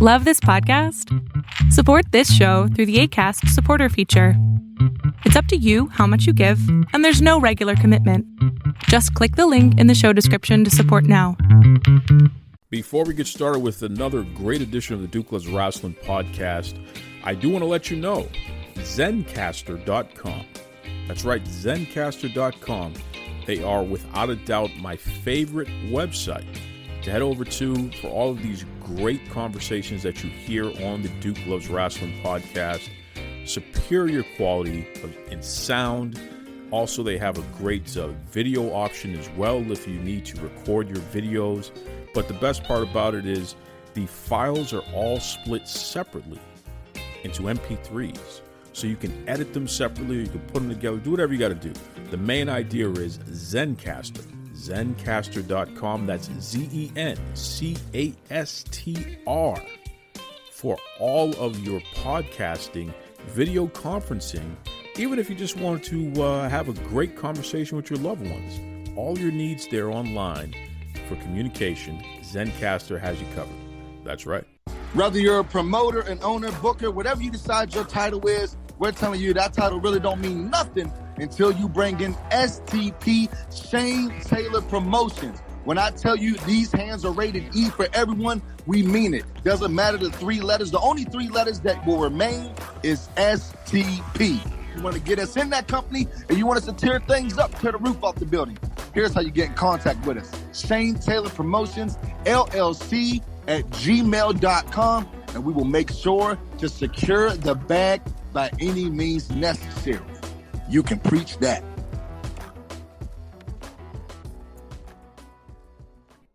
Love this podcast? Support this show through the Acast supporter feature. It's up to you how much you give, and there's no regular commitment. Just click the link in the show description to support now. Before we get started with another great edition of the Duke Loves Rasslin podcast, I do want to let you know, Zencastr.com. That's right, Zencastr.com. They are without a doubt my favorite website to head over to for all of these great conversations that you hear on the Duke Loves Rasslin podcast. Superior quality in sound. Also, they have a great video option as well if you need to record your videos. But the best part about it is the files are all split separately into MP3s. So you can edit them separately, you can put them together, do whatever you got to do. The main idea is Zencastr. Zencastr.com. That's Zencastr. For all of your podcasting, video conferencing, even if you just want to have a great conversation with your loved ones. All your needs there online for communication, Zencastr has you covered. That's right. Whether you're a promoter, an owner, booker, whatever you decide your title is, we're telling you that title really don't mean nothing until you bring in STP, Shane Taylor Promotions. When I tell you these hands are rated E for everyone, we mean it. Doesn't matter the three letters. The only three letters that will remain is STP. You want to get us in that company and you want us to tear things up, tear the roof off the building. Here's how you get in contact with us. Shane Taylor Promotions, LLC @gmail.com, and we will make sure to secure the bag by any means necessary. You can preach that.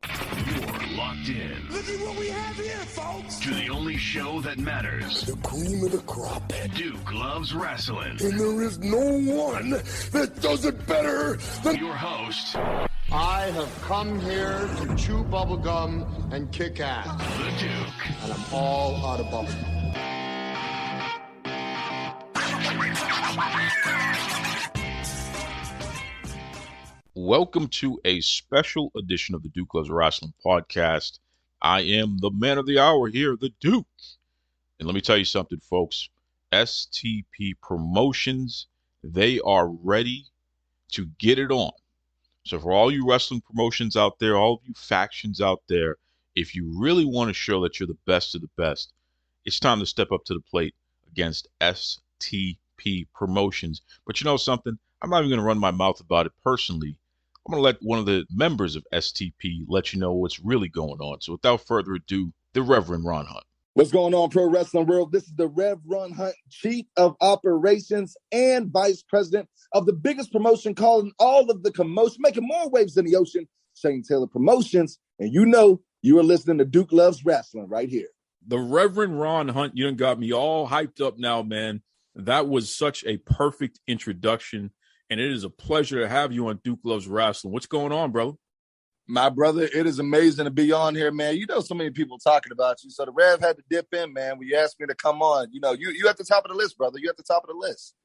You're locked in. Look at what we have here, folks. To the only show that matters. The cream of the crop. Duke Loves Rasslin. And there is no one that does it better than Your host, I have come here to chew bubblegum and kick ass. the Duke. And I'm all out of bubblegum. Welcome to a special edition of the Duke Loves Rasslin podcast. I am the man of the hour here, the Duke. And let me tell you something, folks. STP Promotions, they are ready to get it on. So for all you wrestling promotions out there, all of you factions out there, if you really want to show that you're the best of the best, it's time to step up to the plate against STP Promotions. But you know something? I'm not even going to run my mouth about it personally. I'm going to let one of the members of STP let you know what's really going on. So without further ado, the Reverend Ron Hunt. What's going on, pro wrestling world? This is the Rev Ron Hunt, Chief of Operations and Vice President of the biggest promotion calling all of the commotion, making more waves in the ocean, Shane Taylor Promotions. And you know you are listening to Duke Loves Rasslin right here. The Reverend Ron Hunt, you done got me all hyped up now, man. That was such a perfect introduction, and it is a pleasure to have you on Duke Loves Rasslin. What's going on, brother? My brother, it is amazing to be on here, man. You know, so many people talking about you. So the Rev had to dip in, man, when you asked me to come on. You know, you at the top of the list, brother. You at the top of the list.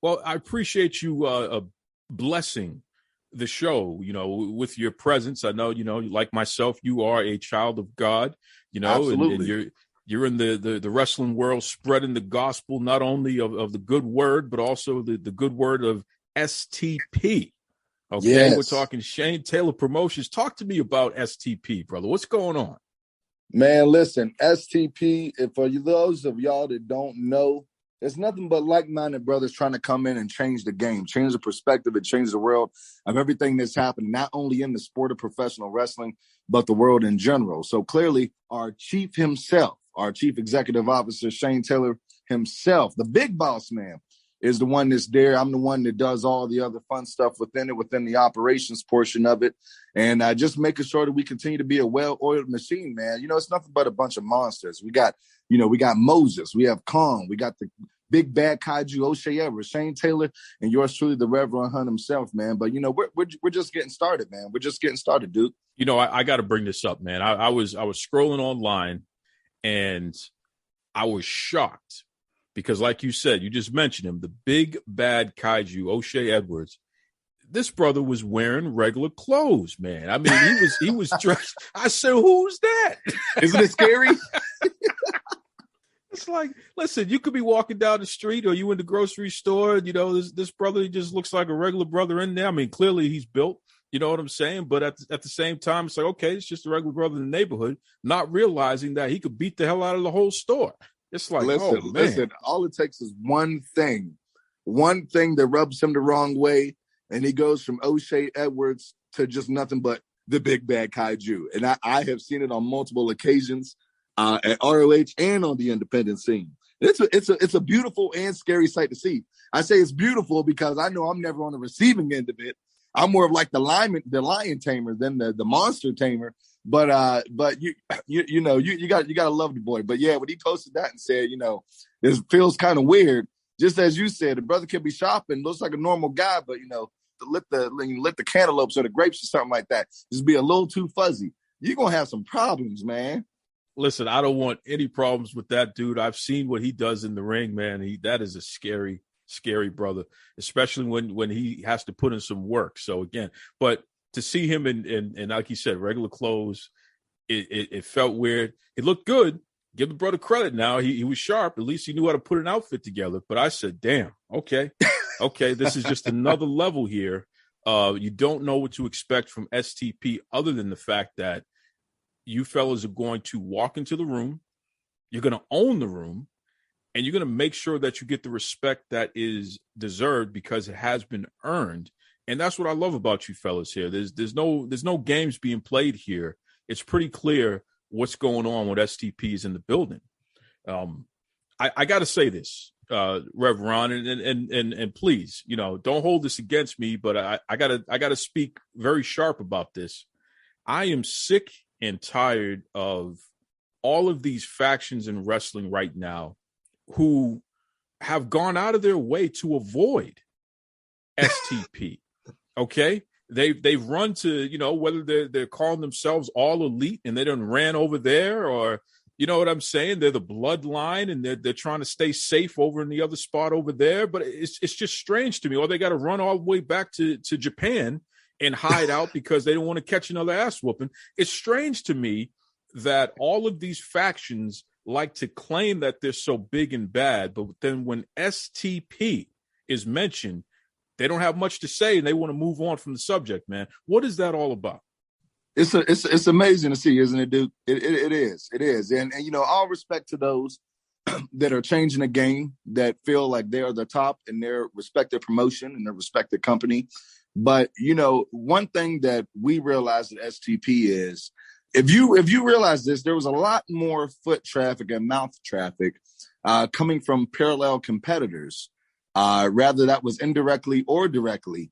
Well, I appreciate you blessing the show, you know, with your presence. I know, you know, like myself, you are a child of God, you know, and you're in the wrestling world spreading the gospel, not only of the good word, but also the good word of STP. Okay, yes. We're talking Shane Taylor Promotions. Talk to me about STP, brother. What's going on? Man, listen, STP, for those of y'all that don't know, it's nothing but like-minded brothers trying to come in and change the game, change the perspective, and change the world of everything that's happening, not only in the sport of professional wrestling, but the world in general. So clearly, our chief himself, our chief executive officer, Shane Taylor himself, the big boss man, is the one that's there. I'm the one that does all the other fun stuff within it, within the operations portion of it. And just making sure that we continue to be a well-oiled machine, man. You know, it's nothing but a bunch of monsters. We got Moses, we have Kong, we got the big bad kaiju O'Shea Everett, Shane Taylor, and yours truly, the Reverend Hunt himself, man. But, you know, we're just getting started, man. We're just getting started, dude. You know, I got to bring this up, man. I was scrolling online and I was shocked. Because like you said, you just mentioned him, the big bad kaiju, O'Shea Edwards. This brother was wearing regular clothes, man. I mean, he was dressed. I said, who's that? Isn't it scary? like, listen, you could be walking down the street or you in the grocery store. You know, this brother, he just looks like a regular brother in there. I mean, clearly he's built. You know what I'm saying? But at the same time, it's like, okay, it's just a regular brother in the neighborhood, not realizing that he could beat the hell out of the whole store. It's like, listen, all it takes is one thing that rubs him the wrong way, and he goes from O'Shea Edwards to just nothing but the big bad kaiju. And I have seen it on multiple occasions at ROH and on the independent scene. It's a beautiful and scary sight to see. I say it's beautiful because I know I'm never on the receiving end of it. I'm more of like the lion tamer than the monster tamer. But you gotta love the boy. But yeah, when he posted that and said, you know, this feels kind of weird. Just as you said, the brother could be shopping, looks like a normal guy, but you know, to lit the cantaloupes or the grapes or something like that, just be a little too fuzzy. You're gonna have some problems, man. Listen, I don't want any problems with that dude. I've seen what he does in the ring, man. That is a scary brother, especially when he has to put in some work. So again, but to see him in like you said, regular clothes, it felt weird. It looked good. Give the brother credit now. He was sharp. At least he knew how to put an outfit together. But I said, damn, okay, this is just another level here. You don't know what to expect from STP other than the fact that you fellas are going to walk into the room. You're going to own the room. And you're going to make sure that you get the respect that is deserved because it has been earned. And that's what I love about you fellas here. There's no games being played here. It's pretty clear what's going on with STPs in the building. I got to say this, Rev Ron, and please, you know, don't hold this against me, but I gotta speak very sharp about this. I am sick and tired of all of these factions in wrestling right now who have gone out of their way to avoid STP. Okay. They've run to, you know, whether they're calling themselves All Elite and they done ran over there, or, you know what I'm saying? They're the Bloodline and they're trying to stay safe over in the other spot over there. But it's just strange to me. Or they got to run all the way back to Japan and hide out because they don't want to catch another ass whooping. It's strange to me that all of these factions like to claim that they're so big and bad, but then when STP is mentioned, they don't have much to say and they want to move on from the subject, man. What is that all about? It's amazing to see, isn't it, Duke? It is. And you know, all respect to those that are changing the game, that feel like they are the top in their respective promotion and their respective company. But, you know, one thing that we realized at STP is, if you realize this, there was a lot more foot traffic and mouth traffic coming from parallel competitors, rather that was indirectly or directly,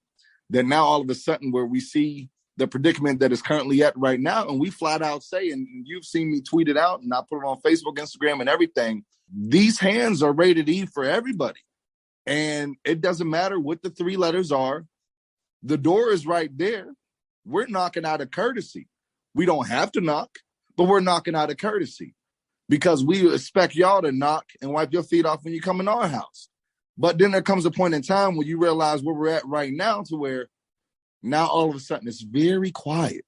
that now all of a sudden where we see the predicament that is currently at right now, and we flat out say, and you've seen me tweet it out, and I put it on Facebook, Instagram, and everything, these hands are rated E for everybody. And it doesn't matter what the three letters are. The door is right there. We're knocking out of courtesy. We don't have to knock, but we're knocking out of courtesy because we expect y'all to knock and wipe your feet off when you come in our house. But then there comes a point in time where you realize where we're at right now, to where now all of a sudden it's very quiet.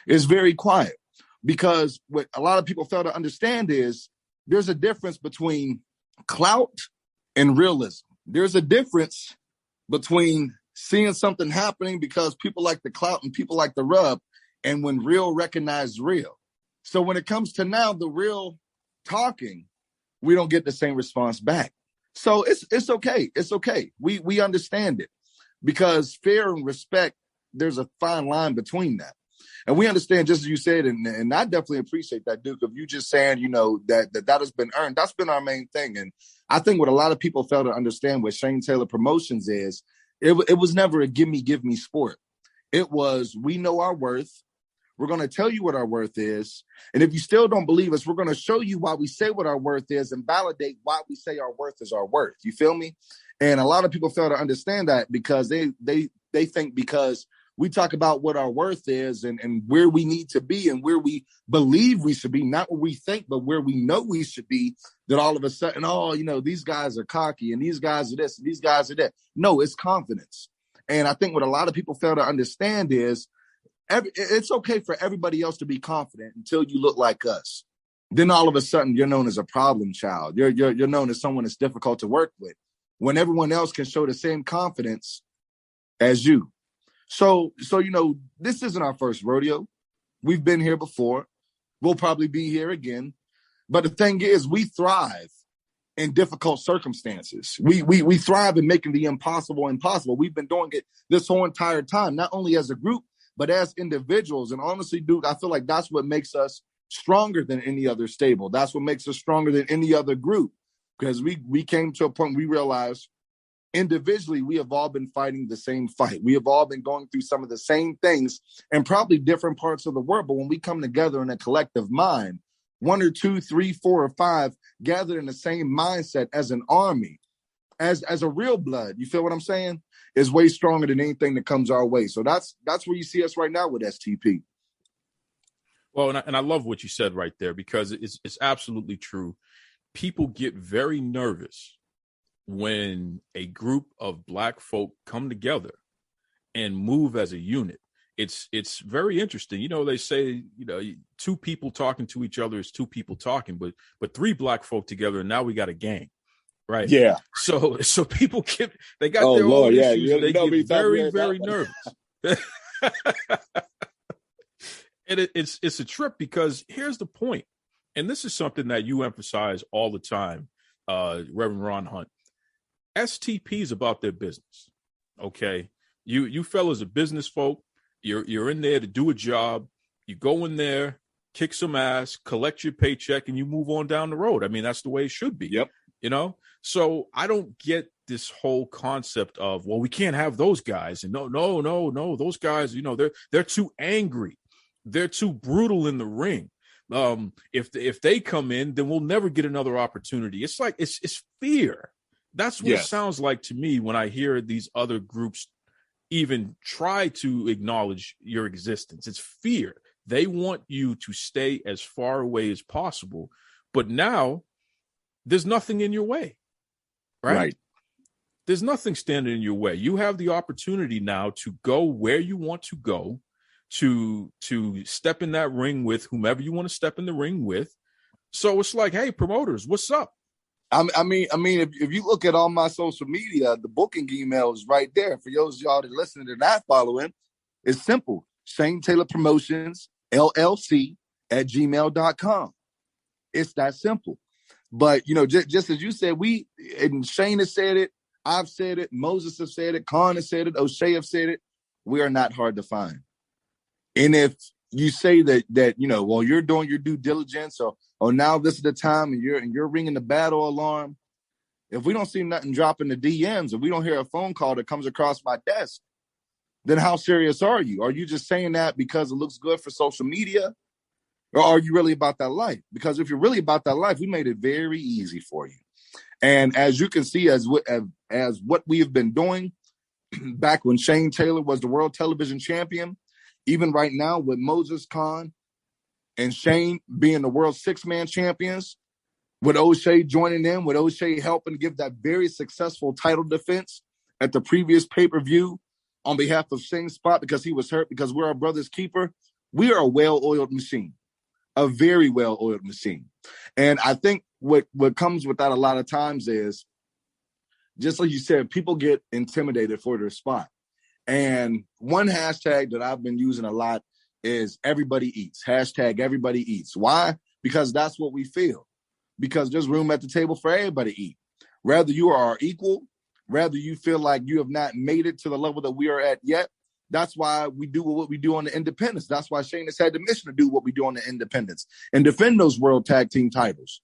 It's very quiet because what a lot of people fail to understand is there's a difference between clout and realism. There's a difference between seeing something happening because people like the clout and people like the rub, and when real recognize real. So when it comes to now the real talking, we don't get the same response back. So it's okay. It's okay. We understand it because fear and respect, there's a fine line between that. And we understand, just as you said, and I definitely appreciate that, Duke, of you just saying, you know, that has been earned. That's been our main thing. And I think what a lot of people fail to understand with Shane Taylor Promotions is it was never a give me sport. It was, we know our worth. We're going to tell you what our worth is. And if you still don't believe us, we're going to show you why we say what our worth is and validate why we say our worth is our worth. You feel me? And a lot of people fail to understand that because they think because we talk about what our worth is and where we need to be and where we believe we should be, not where we think, but where we know we should be, that all of a sudden, oh, you know, these guys are cocky and these guys are this and these guys are that. No, it's confidence. And I think what a lot of people fail to understand is it's okay for everybody else to be confident until you look like us. then all of a sudden you're known as a problem child. You're known as someone that's difficult to work with when everyone else can show the same confidence as you. So this isn't our first rodeo. We've been here before. We'll probably be here again. But the thing is, we thrive in difficult circumstances. We thrive in making the impossible impossible. We've been doing it this whole entire time, not only as a group, but as individuals. And honestly, Duke, I feel like that's what makes us stronger than any other stable. That's what makes us stronger than any other group, because we came to a point we realized individually we have all been fighting the same fight. We have all been going through some of the same things in probably different parts of the world. But when we come together in a collective mind, 1 or 2, 3, 4, or 5 gathered in the same mindset as an army, as a real blood, you feel what I'm saying, is way stronger than anything that comes our way. So that's where you see us right now with STP. Well, and I love what you said right there, because it's absolutely true. People get very nervous when a group of Black folk come together and move as a unit. It's very interesting. They say, 2 people talking to each other is 2 people talking, but 3 Black folk together, and now we got a gang, right? Yeah. So people they got their own issues. Yeah, they get very, very nervous. And it's a trip, because here's the point, and this is something that you emphasize all the time, Reverend Ron Hunt. STP is about their business. Okay, you fellas are business folk. You're in there to do a job. You go in there, kick some ass, collect your paycheck, and you move on down the road. I mean, that's the way it should be. Yep. So I don't get this whole concept of, well, we can't have those guys. And no, those guys, they're too angry. They're too brutal in the ring. If they come in, then we'll never get another opportunity. It's like it's fear. That's what it sounds like to me when I hear these other groups even try to acknowledge your existence. It's fear. They want you to stay as far away as possible. But now there's nothing in your way, right? There's nothing standing in your way. You have the opportunity now to go where you want to go, to step in that ring with whomever you want to step in the ring with. So it's like, hey, promoters, what's up? I mean, if you look at all my social media, the booking email is right there. For those of y'all that listening to that following, it's simple. Shane Taylor Promotions, LLC @gmail.com. It's that simple. But, just as you said, and Shane has said it, I've said it, Moses has said it, Khan has said it, O'Shea have said it, we are not hard to find. And if you say that well, you're doing your due diligence, or now this is the time, and you're ringing the battle alarm. If we don't see nothing dropping the DMs, if we don't hear a phone call that comes across my desk, then how serious are you? Are you just saying that because it looks good for social media, or are you really about that life? Because if you're really about that life, we made it very easy for you. And as you can see, as what we have been doing back when Shane Taylor was the world television champion, even right now with Moses, Khan, and Shane being the world 6-man champions, with O'Shea joining them, with O'Shea helping give that very successful title defense at the previous pay-per-view on behalf of Shane's spot because he was hurt, because we're our brother's keeper. We are a well-oiled machine, a very well-oiled machine. And I think what comes with that a lot of times is, just like you said, people get intimidated for their spot. And one hashtag that I've been using a lot is everybody eats. Hashtag everybody eats. Why? Because that's what we feel. Because there's room at the table for everybody to eat. Rather you are our equal, rather you feel like you have not made it to the level that we are at yet. That's why we do what we do on the independents. That's why Shane has had the mission to do what we do on the independents and defend those world tag team titles,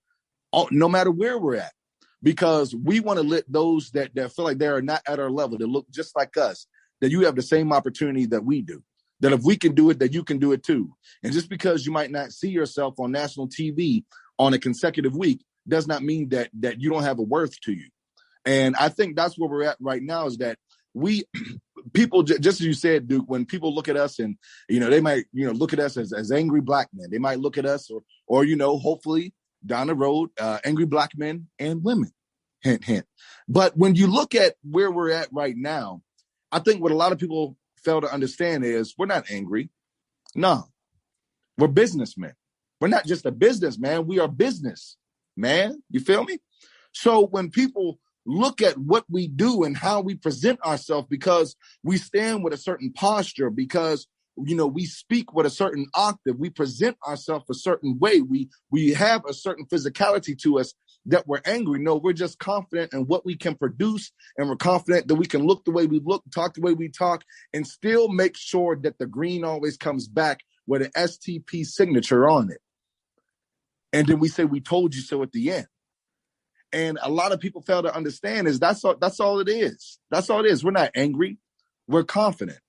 no matter where we're at. Because we want to let those that feel like they are not at our level, that look just like us, that you have the same opportunity that we do. That if we can do it, that you can do it too. And just because you might not see yourself on national TV on a consecutive week does not mean that you don't have a worth to you. And I think that's where we're at right now, is that people, just as you said, Duke, when people look at us and, they might, look at us as angry Black men. They might look at us or hopefully down the road, angry Black men and women, hint, hint. But when you look at where we're at right now, I think what a lot of people fail to understand is we're not angry. No, we're businessmen. We're not just a business, man. We are business, man. You feel me? So when people look at what we do and how we present ourselves, because we stand with a certain posture, because we speak with a certain octave, we present ourselves a certain way, we have a certain physicality to us, that we're angry. No, we're just confident in what we can produce, and we're confident that we can look the way we look, talk the way we talk, and still make sure that the green always comes back with an STP signature on it. And then we say, we told you so at the end. And a lot of people fail to understand is that's all it is. That's all it is. We're not angry. We're confident.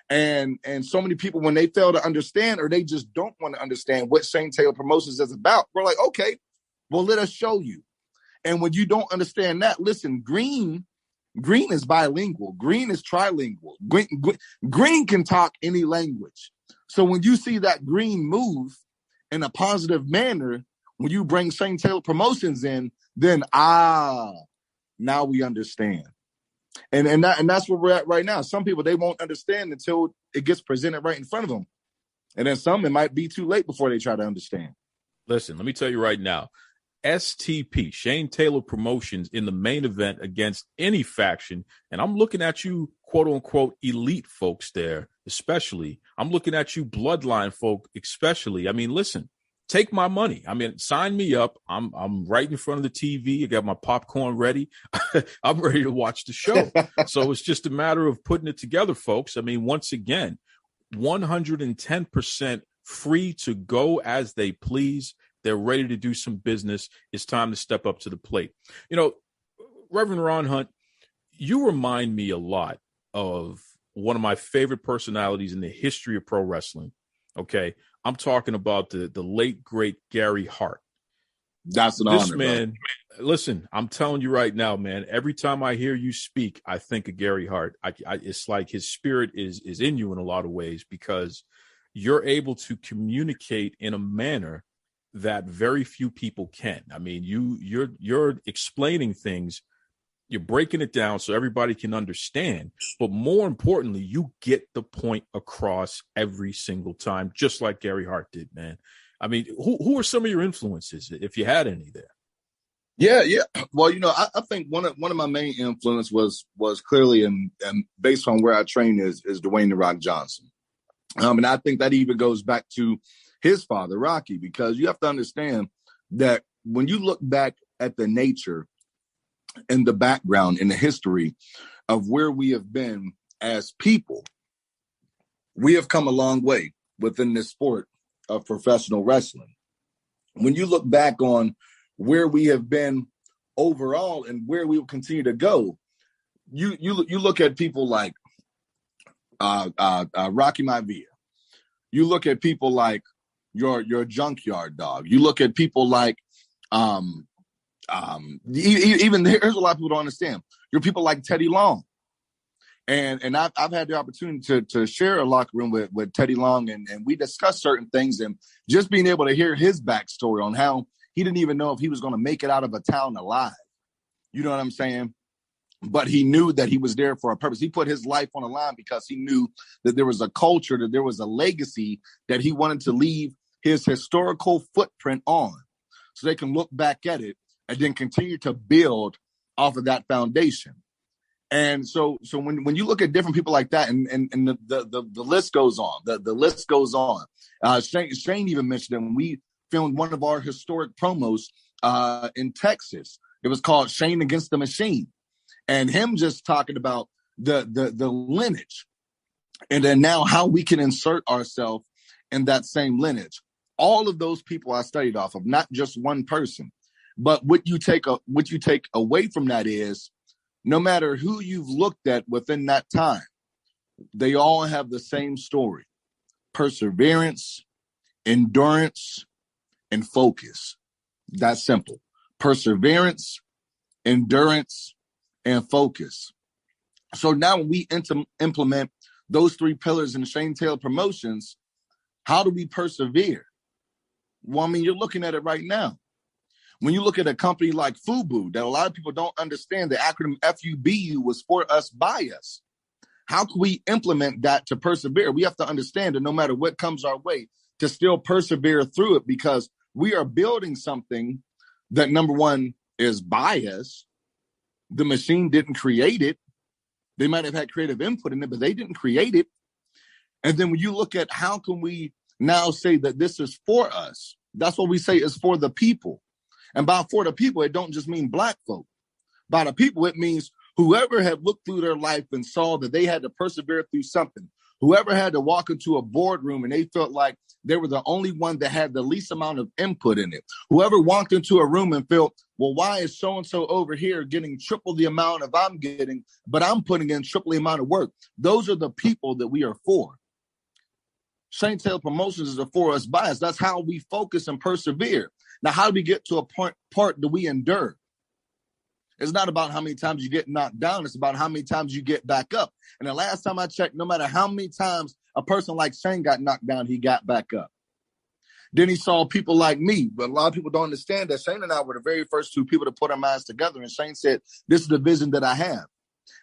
And so many people, when they fail to understand, or they just don't want to understand what Shane Taylor Promotions is about, we're like, okay, well, let us show you. And when you don't understand that, listen, green is bilingual. Green is trilingual. Green can talk any language. So when you see that green move in a positive manner, when you bring Shane Taylor Promotions in, then now we understand. And that's where we're at right now. Some people, they won't understand until it gets presented right in front of them. And then some, it might be too late before they try to understand. Listen, let me tell you right now, STP, Shane Taylor Promotions, in the main event against any faction, and I'm looking at you, quote unquote, elite folks there, especially. I'm looking at you, Bloodline folk, especially. I mean, listen, take my money. I mean, sign me up. I'm right in front of the TV. I got my popcorn ready. I'm ready to watch the show. So it's just a matter of putting it together, folks. I mean, once again, 110% free to go as they please. They're ready to do some business. It's time to step up to the plate. Reverend Ron Hunt, you remind me a lot of one of my favorite personalities in the history of pro wrestling. Okay. I'm talking about the late, great Gary Hart. That's an this honor, man. Bro. Listen, I'm telling you right now, man, every time I hear you speak, I think of Gary Hart. It's like his spirit is in you in a lot of ways, because you're able to communicate in a manner that very few people can. I mean, you're explaining things, you're breaking it down so everybody can understand, but more importantly, you get the point across every single time, just like Gary Hart did, man. I mean, who are some of your influences, if you had any there? Yeah. Well, I think one of my main influence was clearly, and based on where I trained, is Dwayne "The Rock" Johnson. And I think that even goes back to his father, Rocky, because you have to understand that when you look back at the nature and the background and the history of where we have been as people, we have come a long way within this sport of professional wrestling. When you look back on where we have been overall and where we will continue to go, you look at people like Rocky Maivia. You look at people like your Junkyard Dog. You look at people like even here's a lot of people don't understand. You're people like Teddy Long. And I've had the opportunity to share a locker room with Teddy Long, and we discussed certain things, and just being able to hear his backstory on how he didn't even know if he was going to make it out of a town alive. You know what I'm saying? But he knew that he was there for a purpose. He put his life on the line because he knew that there was a culture, that there was a legacy that he wanted to leave his historical footprint on, so they can look back at it and then continue to build off of that foundation. And so when you look at different people like that, and the list goes on, the list goes on. Shane even mentioned it when we filmed one of our historic promos in Texas. It was called Shane Against the Machine. And him just talking about the lineage, and then now how we can insert ourselves in that same lineage. All of those people I studied off of, not just one person. But what you take away from that is, no matter who you've looked at within that time, they all have the same story: perseverance, endurance, and focus. That's simple. Perseverance, endurance, and focus. So now when we implement those three pillars in Shane Taylor Promotions, how do we persevere? Well, I mean, you're looking at it right now. When you look at a company like FUBU, that a lot of people don't understand, the acronym FUBU was for us, by us. How can we implement that to persevere? We have to understand that no matter what comes our way, to still persevere through it, because we are building something that, number one, is biased. The machine didn't create it. They might have had creative input in it, but they didn't create it. And then when you look at how can we now say that this is for us, that's what we say is for the people. And by for the people, it don't just mean black folk. By the people, it means whoever had looked through their life and saw that they had to persevere through something, whoever had to walk into a boardroom and they felt like they were the only one that had the least amount of input in it, whoever walked into a room and felt, well, why is so-and-so over here getting triple the amount of I'm getting, but I'm putting in triple the amount of work. Those are the people that we are for. Shane Taylor Promotions is a for us bias. That's how we focus and persevere. Now, how do we get to a part that we endure? It's not about how many times you get knocked down. It's about how many times you get back up. And the last time I checked, no matter how many times a person like Shane got knocked down, he got back up. Then he saw people like me. But a lot of people don't understand that Shane and I were the very first two people to put our minds together. And Shane said, this is the vision that I have.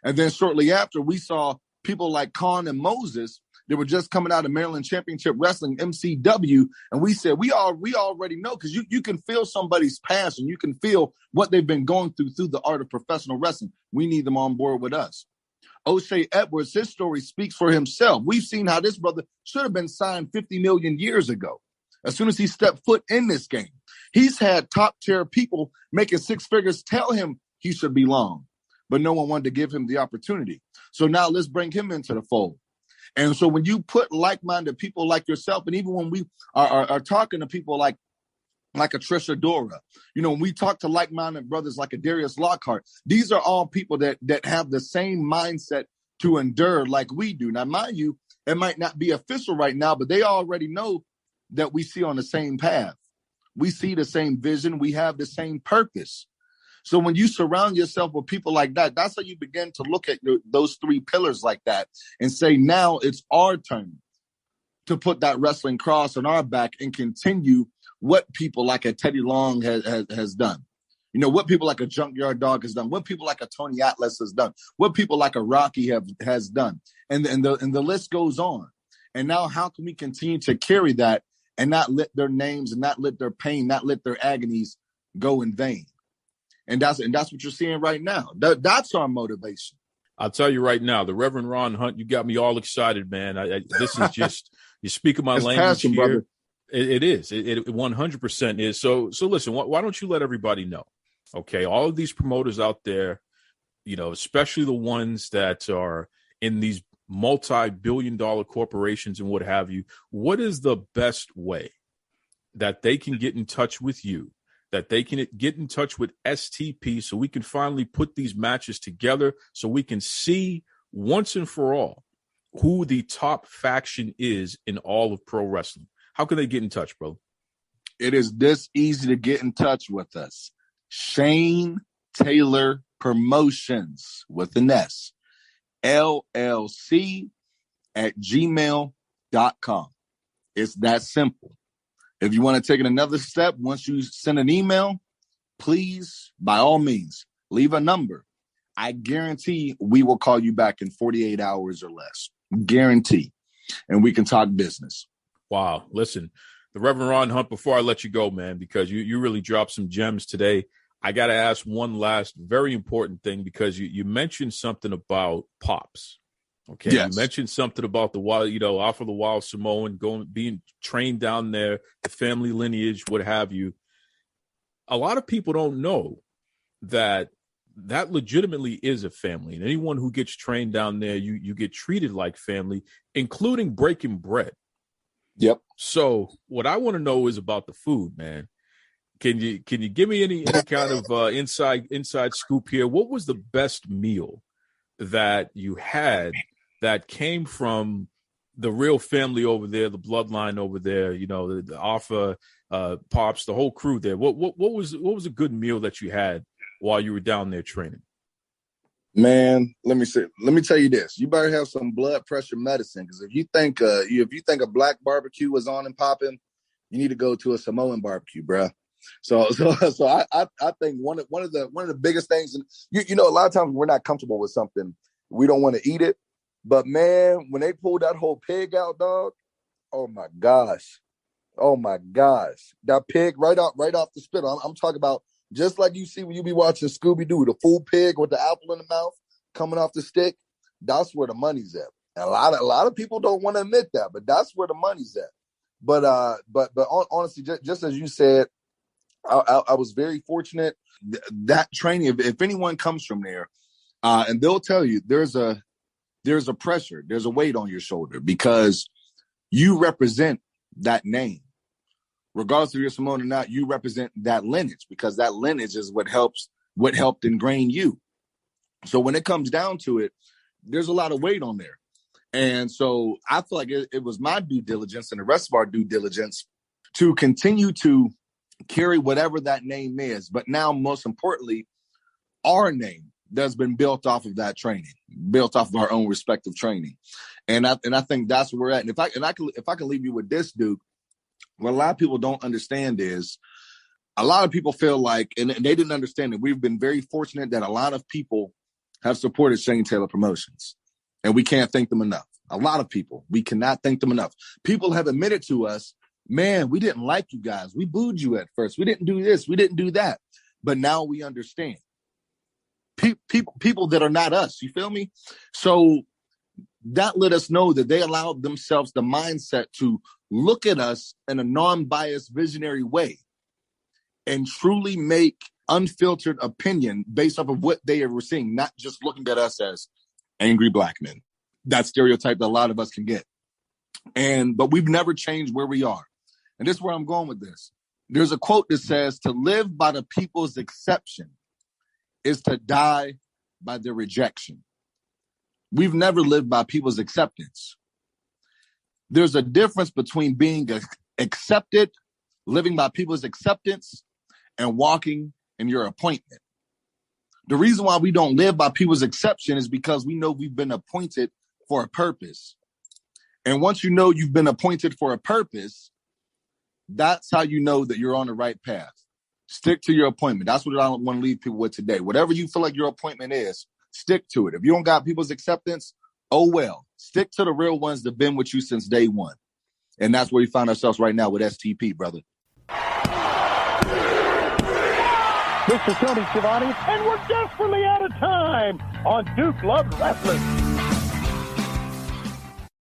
And then shortly after, we saw people like Khan and Moses. They were just coming out of Maryland Championship Wrestling, MCW. And we said, we already know, because you can feel somebody's passion. You can feel what they've been going through the art of professional wrestling. We need them on board with us. O'Shea Edwards, his story speaks for himself. We've seen how this brother should have been signed 50 million years ago. As soon as he stepped foot in this game, he's had top tier people making six figures tell him he should belong, but no one wanted to give him the opportunity. So now let's bring him into the fold. And so when you put like-minded people like yourself, and even when we are talking to people like a Trisha Dora, when we talk to like-minded brothers like a Darius Lockhart, these are all people that have the same mindset to endure like we do. Now, mind you, it might not be official right now, but they already know that we see on the same path. We see the same vision. We have the same purpose. So when you surround yourself with people like that, that's how you begin to look at those three pillars like that and say, now it's our turn to put that wrestling cross on our back and continue what people like a Teddy Long has done. What people like a Junkyard Dog has done, what people like a Tony Atlas has done, what people like a Rocky has done. And the list goes on. And now how can we continue to carry that and not let their names and not let their pain, not let their agonies go in vain? And that's what you're seeing right now. That's our motivation. I'll tell you right now, the Reverend Ron Hunt, you got me all excited, man. This is just, you're speaking my language passion, here. Brother. It is. It 100% is. So listen, why don't you let everybody know? Okay, all of these promoters out there, especially the ones that are in these multi-billion-dollar corporations and what have you, what is the best way that they can get in touch with you, that they can get in touch with STP, so we can finally put these matches together, so we can see once and for all who the top faction is in all of pro wrestling? How can they get in touch, bro? It is this easy to get in touch with us. Shane Taylor Promotions with an S, LLC@gmail.com. It's that simple. If you want to take it another step, once you send an email, please, by all means, leave a number. I guarantee we will call you back in 48 hours or less. Guarantee. And we can talk business. Wow. Listen, the Reverend Ron Hunt, before I let you go, man, because you really dropped some gems today, I got to ask one last very important thing, because you mentioned something about Pops. Okay, yes. You mentioned something about the wild, off of the Wild Samoan, being trained down there, the family lineage, what have you. A lot of people don't know that legitimately is a family, and anyone who gets trained down there, you get treated like family, including breaking bread. Yep. So what I want to know is about the food, man. Can you give me any kind of inside scoop here? What was the best meal that you had that came from the real family over there, the bloodline over there, the Alpha, Pops, the whole crew there? What was a good meal that you had while you were down there training? Man, let me tell you this. You better have some blood pressure medicine, because if you think a black barbecue was on and popping, you need to go to a Samoan barbecue, bruh. So I think one of the biggest things, and a lot of times we're not comfortable with something, we don't want to eat it. But man, when they pulled that whole pig out, dog, oh my gosh, Oh my gosh, that pig right off the spit. I'm talking about just like you see when you be watching Scooby Doo, the full pig with the apple in the mouth coming off the stick. That's where the money's at. And a lot of people don't want to admit that, but that's where the money's at. But honestly, just as you said, I was very fortunate. That training, if anyone comes from there, and they'll tell you there's a pressure, there's a weight on your shoulder because you represent that name. Regardless if you're Samoan or not, you represent that lineage because that lineage is what helped ingrain you. So when it comes down to it, there's a lot of weight on there. And so I feel like it was my due diligence and the rest of our due diligence to continue to carry whatever that name is. But now, most importantly, our name that's been built off of that training, built off of our own respective training. And I think that's where we're at. And if I can leave you with this, Duke, what a lot of people don't understand is a lot of people feel like, and they didn't understand it. We've been very fortunate that a lot of people have supported Shane Taylor Promotions, and we can't thank them enough. A lot of people, we cannot thank them enough. People have admitted to us, man, we didn't like you guys. We booed you at first. We didn't do this. We didn't do that. But now we understand. People that are not us, you feel me? So that let us know that they allowed themselves the mindset to look at us in a non-biased, visionary way and truly make unfiltered opinion based off of what they were seeing, not just looking at us as angry black men. That stereotype that a lot of us can get. But we've never changed where we are. And this is where I'm going with this. There's a quote that says, to live by the people's exception is to die by their rejection. We've never lived by people's acceptance. There's a difference between being accepted, living by people's acceptance, and walking in your appointment. The reason why we don't live by people's exception is because we know we've been appointed for a purpose. And once you know you've been appointed for a purpose, that's how you know that you're on the right path. Stick to your appointment. That's what I want to leave people with today. Whatever you feel like your appointment is, stick to it. If you don't got people's acceptance, oh well. Stick to the real ones that have been with you since day one. And that's where we find ourselves right now with STP, brother. Mr. Tony Schiavone, and we're desperately out of time on Duke Loves Rasslin.